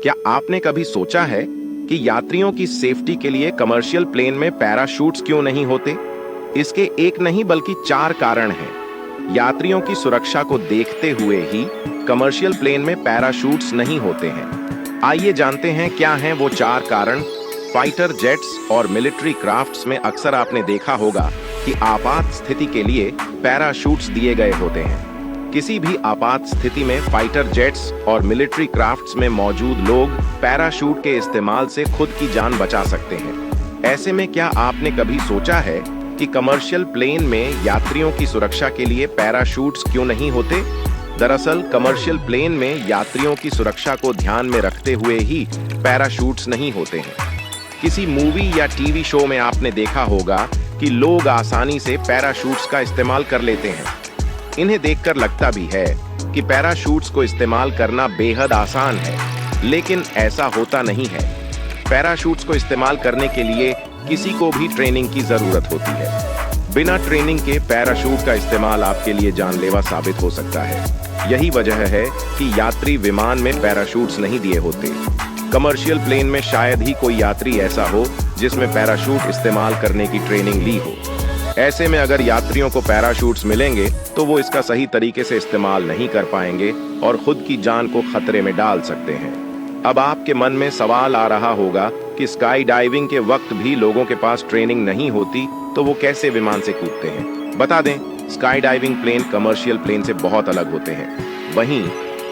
क्या आपने कभी सोचा है कि यात्रियों की सेफ्टी के लिए कमर्शियल प्लेन में पैराशूट्स क्यों नहीं होते? इसके एक नहीं बल्कि 4 कारण हैं। यात्रियों की सुरक्षा को देखते हुए ही कमर्शियल प्लेन में पैराशूट्स नहीं होते हैं। आइए जानते हैं क्या हैं वो 4 कारण। फाइटर जेट्स और मिलिट्री क्राफ्ट्स में अक्सर आपने देखा होगा कि आपात स्थिति के लिए पैराशूट्स दिए गए होते हैं। किसी भी आपात स्थिति में फाइटर जेट्स और मिलिट्री क्राफ्ट्स में मौजूद लोग पैराशूट के इस्तेमाल से खुद की जान बचा सकते हैं। ऐसे में क्या आपने कभी सोचा है कि कमर्शियल प्लेन में यात्रियों की सुरक्षा के लिए पैराशूट्स क्यों नहीं होते? दरअसल कमर्शियल प्लेन में यात्रियों की सुरक्षा को ध्यान में रखते हुए ही पैराशूट्स नहीं होते हैं। किसी मूवी या टीवी शो में आपने देखा होगा कि लोग आसानी से पैराशूट्स का इस्तेमाल कर लेते हैं। इन्हें देखकर लगता भी है कि पैराशूट्स को इस्तेमाल करना बेहद आसान है, लेकिन ऐसा होता नहीं है। पैराशूट्स को इस्तेमाल करने के लिए किसी को भी ट्रेनिंग की जरूरत होती है। बिना ट्रेनिंग के पैराशूट का इस्तेमाल आपके लिए जानलेवा साबित हो सकता है। यही वजह है कि यात्री विमान में पैराशूट्स नहीं दिए होते। कमर्शियल प्लेन में शायद ही कोई यात्री ऐसा हो जिसमें पैराशूट इस्तेमाल करने की ट्रेनिंग ली हो। ऐसे में अगर यात्रियों को पैराशूट्स मिलेंगे तो वो इसका सही तरीके से इस्तेमाल नहीं कर पाएंगे और खुद की जान को खतरे में डाल सकते हैं। अब आपके मन में सवाल आ रहा होगा कि स्काई डाइविंग के वक्त भी लोगों के पास ट्रेनिंग नहीं होती तो वो कैसे विमान से कूदते हैं? बता दें, sky diving plane commercial plane से बहुत अलग होते हैं। वहीं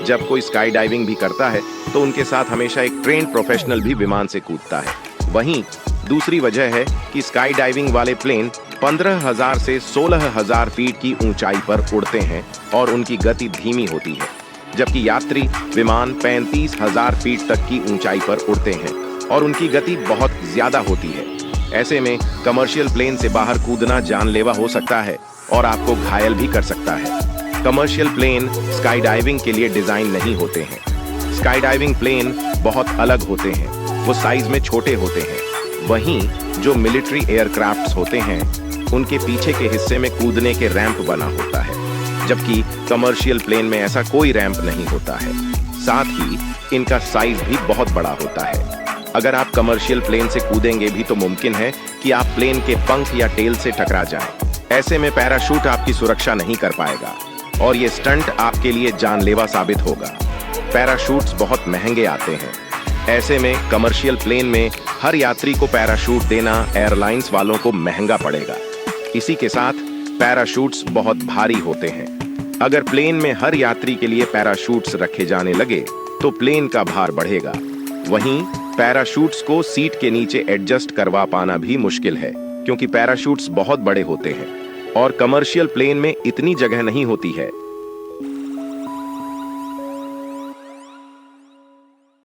जब कोई स्काई डाइविंग भी करता है तो उनके साथ हमेशा एक ट्रेन्ड प्रोफेशनल भी विमान से कूदता है। वहीं दूसरी वजह है कि स्काई डाइविंग वाले प्लेन 15,000 से 16,000 फीट की ऊंचाई पर उड़ते हैं और उनकी गति धीमी होती है, जबकि यात्री विमान 35,000 फीट तक की ऊंचाई पर उड़ते हैं और उनकी गति बहुत ज्यादा होती है। ऐसे में कमर्शियल प्लेन से बाहर कूदना जानलेवा हो सकता है और आपको घायल भी कर सकता है। कमर्शियल प्लेन स्काई डाइविंग के लिए डिजाइन नहीं होते हैं। स्काई डाइविंग प्लेन बहुत अलग होते हैं, वो साइज में छोटे होते हैं। वहीं जो मिलिट्री एयरक्राफ्ट्स होते हैं उनके पीछे के हिस्से में कूदने के रैंप बना होता है, जबकि कमर्शियल प्लेन में ऐसा कोई रैंप नहीं होता है। साथ ही इनका साइज भी बहुत बड़ा होता है। अगर आप कमर्शियल प्लेन से कूदेंगे भी तो मुमकिन है कि आप प्लेन के पंख या टेल से टकरा जाएं। ऐसे में पैराशूट आपकी सुरक्षा नहीं कर पाएगा और ये स्टंट आपके लिए जानलेवा साबित होगा। पैराशूट्स बहुत महंगे आते हैं। ऐसे में कमर्शियल प्लेन में हर यात्री को पैराशूट देना एयरलाइंस वालों को महंगा पड़ेगा। इसी के साथ पैराशूट्स बहुत भारी होते हैं। अगर प्लेन में हर यात्री के लिए पैराशूट्स रखे जाने लगे तो प्लेन का भार बढ़ेगा। वहीं पैराशूट्स को सीट के नीचे एडजस्ट करवा पाना भी मुश्किल है, क्योंकि पैराशूट्स बहुत बड़े होते हैं और कमर्शियल प्लेन में इतनी जगह नहीं होती है।